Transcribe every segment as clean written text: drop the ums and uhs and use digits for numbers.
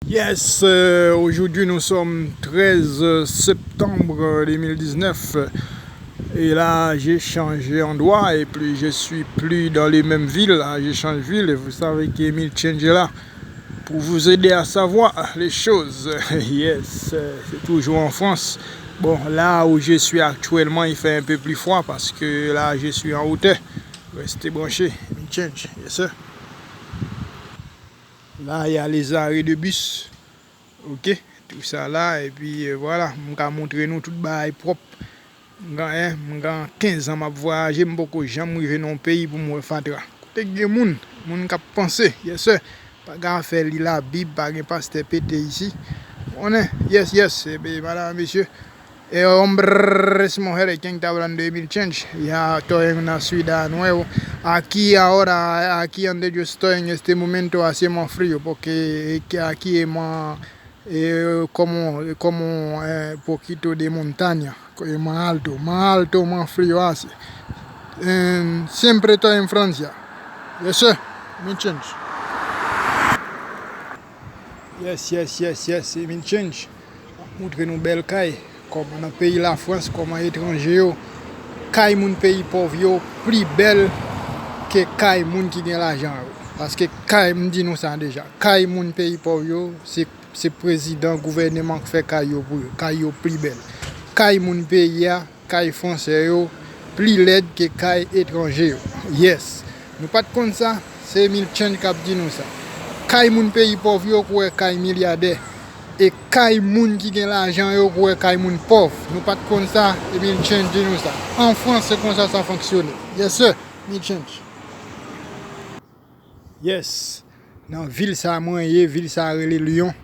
Yes, aujourd'hui nous sommes 13 septembre 2019 et là j'ai changé endroit et puis je suis plus dans les mêmes villes, là, j'ai changé de ville et vous savez qu'Emile Change est là pour vous aider à savoir les choses. Yes, c'est toujours en France. Bon, là où je suis actuellement il fait un peu plus froid parce que là je suis en hauteur. Restez branchés, Emile Change, yes sir. Là, il y a les arrêts de bus. Ok, tout ça là. Et puis voilà, je vais montrer nous tout le propre. Je 15 ans, je voyagé, je ne jamais arrivé dans un pays pour me faire. Côté des gens, les gens qui pensent, yes sir. Pas de faire la Bible, pas de pasteur pété ici. On est, yes, madame, monsieur. Hombres mujeres que está hablando de Emile Change. Ya estoy en una ciudad nueva. Aquí donde yo estoy en este momento hace más frío porque aquí es más como poquito de montaña, es más alto, más frío hace. Siempre estoy en Francia. Yes, sir. Emile Change. Yes, Emile Change. Montre-nous belle caille. Comme dans le pays la France, comme à l'étranger, caille mon pays pauvre plus belle que caille moun qui gagne l'argent. Parce que caille me dit nous ça déjà. Caille mon pays pauvre, c'est président gouvernement qui fait caille pour caille plus belle. Caille mon pays caille français plus laide que caille étranger. Yes. Nous pas de comme ça, c'est Emile Change qui dit nous ça. Caille mon pays pauvre pour caille milliardaire. Et kay moun qui gagne l'argent yo pour kay moun pauvre. Nous pas comme ça, et bien change nous ça. En France c'est comme ça fonctionne. Yes sir, Emile Change. Yes. Dans ville ça moyen, ville ça relé Lyon.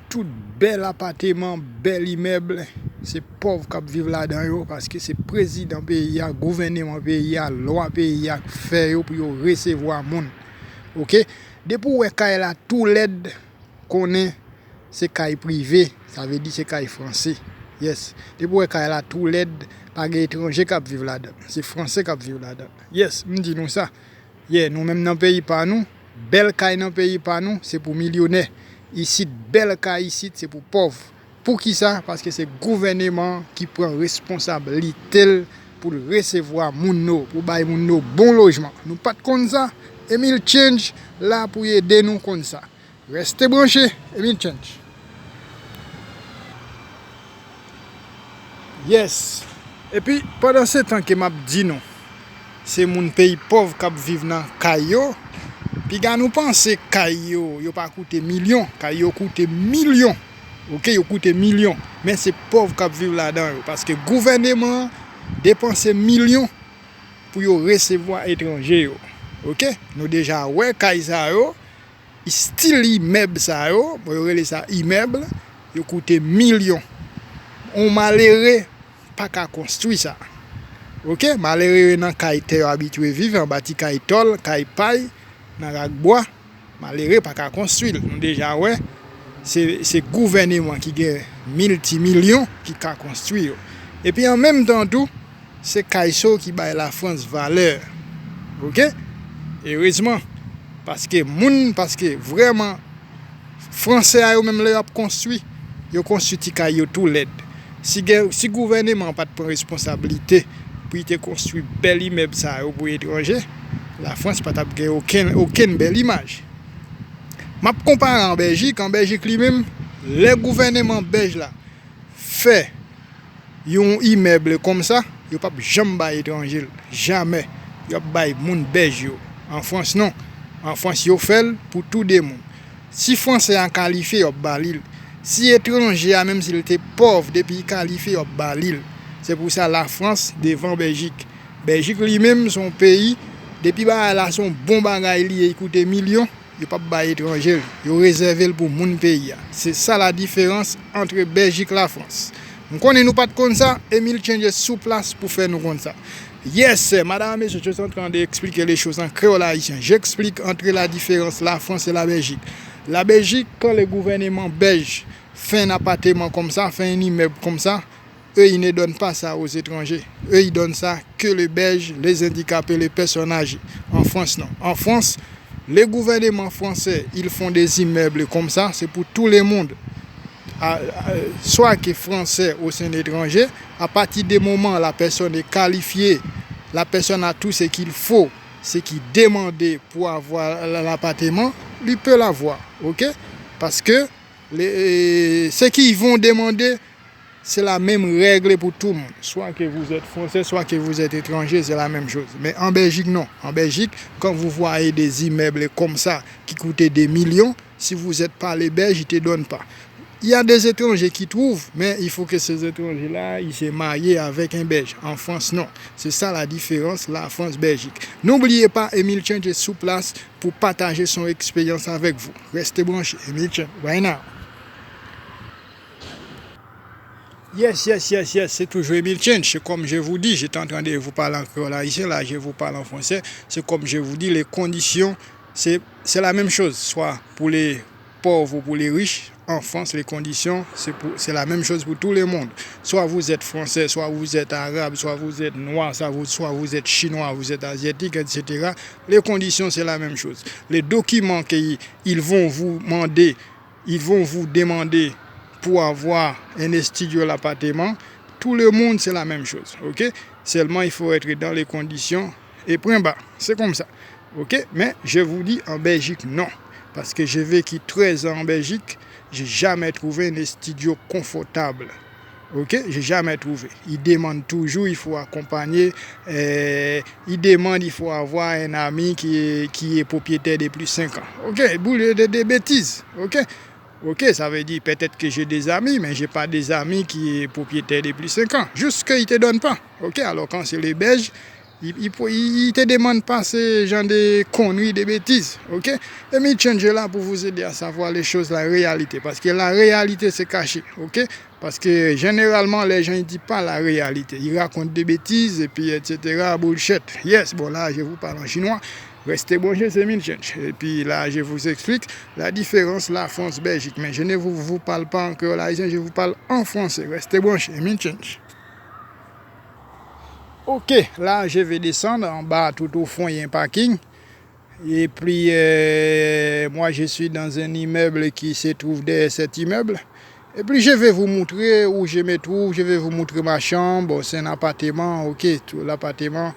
Tout bel appartement, bel immeuble, c'est pauvre qui vivent là-dedans parce que c'est président pays, gouvernement pays, loi pays fait pour recevoir monde. OK? Depuis où kay la tout l'aide qu'on est c'est caille privé, ça veut dire c'est caille français. Yes. Depuis que là tout l'aide, pas d'étrangers qui vivent là-dedans. C'est français qui vivent là-dedans. Yes, me dit nous ça. Yeah, nous même dans le pays pas nous, belle caille dans le pays pas nous, c'est pour millionnaires. Ici belle caille ici, c'est pour pauvres. Pour qui ça? Parce que c'est le gouvernement qui prend responsabilité pour recevoir moun pour bailler moun bon logement. Nous pas comme ça. Emile Change là pour aider nous comme ça. Restez branchés, Emile Change. Yes. Et puis, pendant ce temps que m'a dit non, c'est mon pays pauvre qui vit dans Caillou. Puis, quand nous pensons que Caillou, il pas coûté millions, Caillou coûte millions. OK, il coûte millions. Mais c'est pauvre qui vivent là-dedans. Parce que le gouvernement dépense millions pour recevoir étrangers. OK? Nous déjà, ouais, Caillou, style immeuble, ça, ça immeuble, il coûte millions. On malheureux pas qu'à construire ça. OK, malheureux dans caille habitué vivre en bâti caille tol, caille paille, dans bois, malheureux pas qu'à construire. Déjà ouais, c'est gouvernement qui gagne multi-millions qui qu'à construire. Et puis en même temps tout, c'est caille qui baille la France valeur. OK? Et heureusement parce que vraiment français a même leur construit, yo construit caille tout l'aide. Si le gouvernement n'a pas de responsabilité pour te construire bel immeuble ça pour étranger, la France n'a pas aucune belle image. Je compare en Belgique lui-même, le gouvernement belge là fait un immeuble comme ça, il ne peut jamais bailler étranger, jamais. Il bailler moun belge. En France non. En France il fait pour tout le monde. Si français a qualifié, il balil. Si étranger, même s'il était pauvre, depuis qualifié, il balil. C'est pour ça la France devant Belgique. Belgique lui-même, son pays, depuis là, son bon bagage, il coûte millions, il ne peut pas étranger. Il réservé pour mon pays. C'est ça la différence entre Belgique et la France. Nous ne connaissons pas comme ça, Emile Change sous place pour faire nous comme ça. Yes, madame, je suis en train d'expliquer les choses en créole haïtien. J'explique entre la différence la France et la Belgique. La Belgique, quand le gouvernement belge fait un appartement comme ça, fait un immeuble comme ça, eux, ils ne donnent pas ça aux étrangers. Eux, ils donnent ça que les Belges, les handicapés, les personnes âgées. En France, non. En France, Les gouvernements français, ils font des immeubles comme ça, c'est pour tout le monde. Soit que français ou c'est un étranger, à partir du moment où la personne est qualifiée, la personne a tout ce qu'il faut, ce qu'il demandait pour avoir l'appartement, lui peut l'avoir, ok? Parce que ce qu'ils vont demander, c'est la même règle pour tout le monde. Soit que vous êtes français, soit que vous êtes étranger, c'est la même chose. Mais en Belgique, non. En Belgique, quand vous voyez des immeubles comme ça qui coûtent des millions, si vous n'êtes pas les Belges, ils ne te donnent pas. Il y a des étrangers qui trouvent, mais il faut que ces étrangers-là, ils se marient avec un Belge. En France, non. C'est ça la différence, la France-Belgique. N'oubliez pas, Emile Chen est sous place pour partager son expérience avec vous. Restez branchés. Emile Chen, right now. Yes, c'est toujours Emile Chen. C'est comme je vous dis, j'étais en train de vous parler encore là, ici, là, je vous parle en français. C'est comme je vous dis, les conditions, c'est la même chose, soit pour les pauvres ou pour les riches. En France, les conditions, c'est la même chose pour tout le monde. Soit vous êtes français, soit vous êtes arabe, soit vous êtes noir, soit vous êtes chinois, vous êtes asiatique, etc. Les conditions, c'est la même chose. Les documents qu'ils vont vous demander, pour avoir un studio l'appartement, tout le monde, c'est la même chose. Ok? Seulement, il faut être dans les conditions et point bas. C'est comme ça. Ok? Mais je vous dis, en Belgique, non. Parce que j'ai vécu 13 ans en Belgique, j'ai jamais trouvé un studio confortable. Ok, j'ai jamais trouvé. Ils demandent toujours, il faut accompagner. Ils demandent, il faut avoir un ami qui est propriétaire depuis plus de 5 ans. Ok, boule des bêtises. Ok, ça veut dire peut-être que j'ai des amis, mais j'ai pas des amis qui est propriétaire depuis 5 ans. Juste qu'ils ne te donnent pas. Ok, alors quand c'est les Belges, ils ne te demandent pas ces gens de conneries, de bêtises. Ok? Et Emile Chen est là pour vous aider à savoir les choses, la réalité. Parce que la réalité, c'est caché. Ok? Parce que généralement, les gens ne disent pas la réalité. Ils racontent des bêtises, et puis, etc. Bullshit. Yes, bon là, je vous parle en chinois. Restez branchés, c'est Emile Chen. Et puis là, je vous explique la différence, la France-Belgique. Mais je ne vous parle pas encore là, je vous parle en français. Restez branchés, Emile Chen. Ok, là je vais descendre en bas, tout au fond il y a un parking. Et puis moi je suis dans un immeuble qui se trouve derrière cet immeuble. Et puis je vais vous montrer où je me trouve, je vais vous montrer ma chambre. C'est un appartement, ok, l'appartement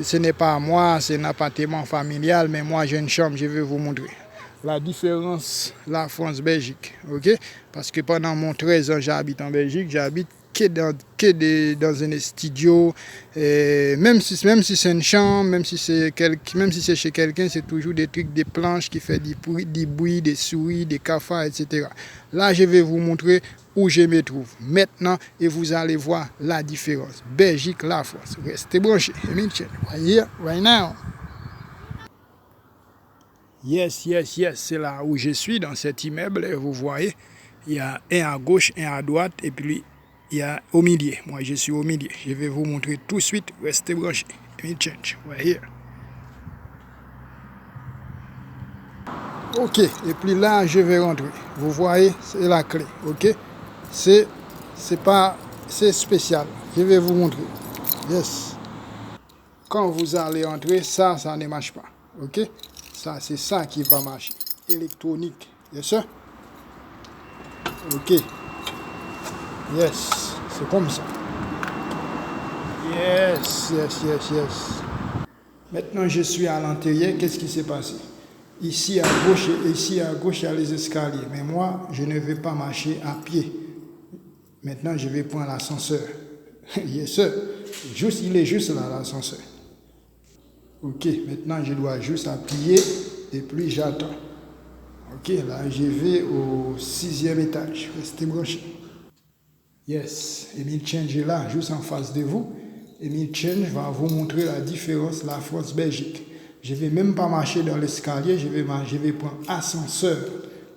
ce n'est pas à moi, c'est un appartement familial, mais moi j'ai une chambre, je vais vous montrer. La différence, la France-Belgique, ok? Parce que pendant mon 13 ans j'habite en Belgique, j'habite dans un studio, même si c'est une chambre, même si c'est chez quelqu'un, c'est toujours des trucs, des planches qui font des bruits, des souris, des cafards, etc. Là, je vais vous montrer où je me trouve maintenant et vous allez voir la différence. Belgique, la France. Restez branchés. Right here, right now. Yes, c'est là où je suis, dans cet immeuble, vous voyez. Il y a un à gauche, un à droite, et puis il y a au milieu. Moi, je suis au milieu. Je vais vous montrer tout de suite. Restez branchés. Change. Right here. Ok. Et puis là, je vais rentrer. Vous voyez, c'est la clé. Ok. C'est spécial. Je vais vous montrer. Yes. Quand vous allez entrer, ça ne marche pas. Ok. Ça, c'est ça qui va marcher. Électronique. Yes, sir. Ok. Yes. C'est comme ça. Yes. Maintenant, je suis à l'intérieur. Qu'est-ce qui s'est passé? Ici à gauche, il y a les escaliers. Mais moi, je ne vais pas marcher à pied. Maintenant, je vais prendre l'ascenseur. Yes, sir. Il est juste là, l'ascenseur. Ok, maintenant, je dois juste appuyer et puis j'attends. Ok, là, je vais au 6e étage. Restez branchés. Yes, Emile Chen est là, juste en face de vous. Emile Chen va vous montrer la différence, la France-Belgique. Je ne vais même pas marcher dans l'escalier, je vais prendre ascenseur.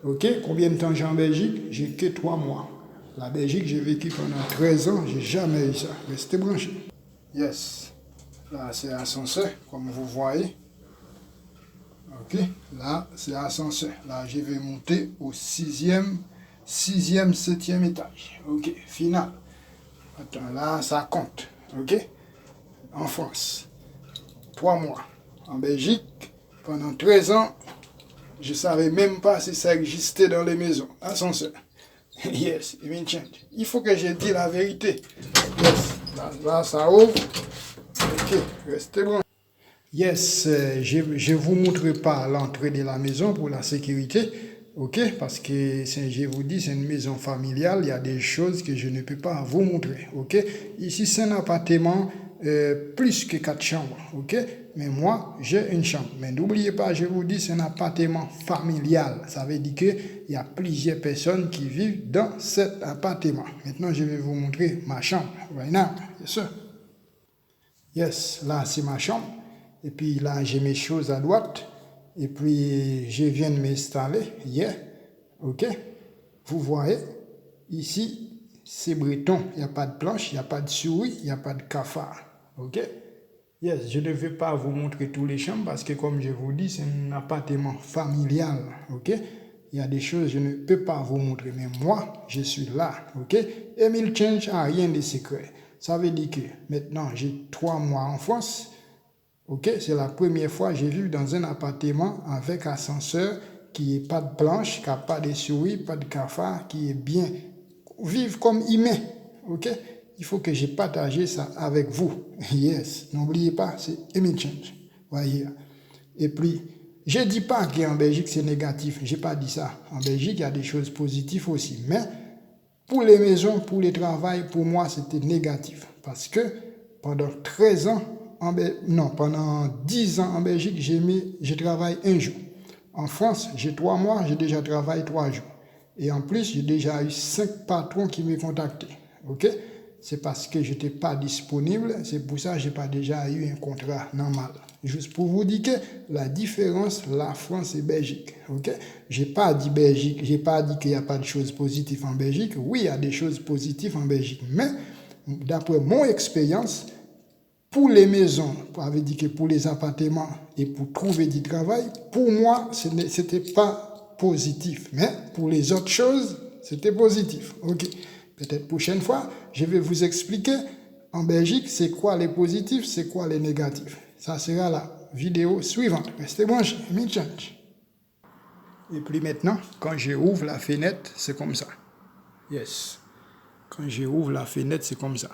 Ok, combien de temps j'ai en Belgique? J'ai que 3 mois. La Belgique, j'ai vécu pendant 13 ans, j'ai jamais eu ça. Restez branchés. Yes, là c'est ascenseur, comme vous voyez. Ok, là c'est ascenseur. Là, je vais monter au 6e, 7e étage. Ok, final. Attends, là, ça compte. Ok, en France, 3 mois. En Belgique, pendant 13 ans, Je savais même pas si ça existait dans les maisons. Ascenseur. Yes, it will change. Il faut que je dise la vérité. Yes, là ça ouvre. Ok, restez bon. Yes, je vous montre pas l'entrée de la maison pour la sécurité. Ok, parce que je vous dis, c'est une maison familiale. Il y a des choses que je ne peux pas vous montrer. Ok, ici c'est un appartement plus que 4 chambres. Ok, mais moi j'ai une chambre. Mais n'oubliez pas, je vous dis, c'est un appartement familial. Ça veut dire qu'il y a plusieurs personnes qui vivent dans cet appartement. Maintenant, je vais vous montrer ma chambre. Right now, yes sir. Yes, là c'est ma chambre. Et puis là, j'ai mes choses à droite. Et puis, je viens de m'installer. Yeah. OK. Vous voyez, ici, c'est breton. Il n'y a pas de planche, il n'y a pas de souris, il n'y a pas de cafard. OK. Yes, je ne vais pas vous montrer tous les chambres parce que, comme je vous dis, c'est un appartement familial. OK. Il y a des choses que je ne peux pas vous montrer. Mais moi, je suis là. OK. Emile Change n'a rien de secret. Ça veut dire que maintenant, j'ai 3 mois en France. Ok, c'est la première fois que j'ai vécu dans un appartement avec ascenseur qui n'est pas de planche, qui n'a pas de souris, pas de cafard, qui est bien. Vivre comme humain. Ok, il faut que j'ai partagé ça avec vous. Yes, n'oubliez pas, c'est Emile Change. Voyez. Et puis, je ne dis pas qu'en Belgique c'est négatif. Je n'ai pas dit ça. En Belgique, il y a des choses positives aussi. Mais pour les maisons, pour les travails, pour moi, c'était négatif. Parce que pendant 13 ans, pendant 10 ans en Belgique, je travaille un jour. En France, j'ai 3 mois, j'ai déjà travaillé 3 jours. Et en plus, j'ai déjà eu 5 patrons qui m'ont contacté. OK? C'est parce que je n'étais pas disponible, c'est pour ça que je n'ai pas déjà eu un contrat normal. Juste pour vous dire que la différence, la France et Belgique. OK? Je n'ai pas dit Belgique, je n'ai pas dit qu'il n'y a pas de choses positives en Belgique. Oui, il y a des choses positives en Belgique. Mais, d'après mon expérience, pour les maisons, ça veut dire que pour les appartements et pour trouver du travail, pour moi, ce n'était pas positif. Mais pour les autres choses, c'était positif. OK. Peut-être prochaine fois, je vais vous expliquer en Belgique, c'est quoi les positifs, c'est quoi les négatifs. Ça sera la vidéo suivante. Restez branchés. Emile Change. Et puis maintenant, quand je ouvre la fenêtre, c'est comme ça. Yes. Quand je ouvre la fenêtre, c'est comme ça.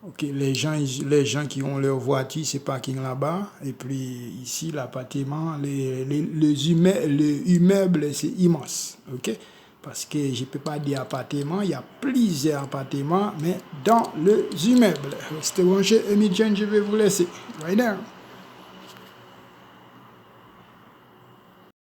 Ok, les gens qui ont leur voiture, c'est parking là-bas. Et puis ici, l'appartement, les immeubles, c'est immense. Ok, parce que je ne peux pas dire appartement, il y a plusieurs appartements, mais dans les immeubles. Restez branchés, Emile Change, je vais vous laisser. Right now.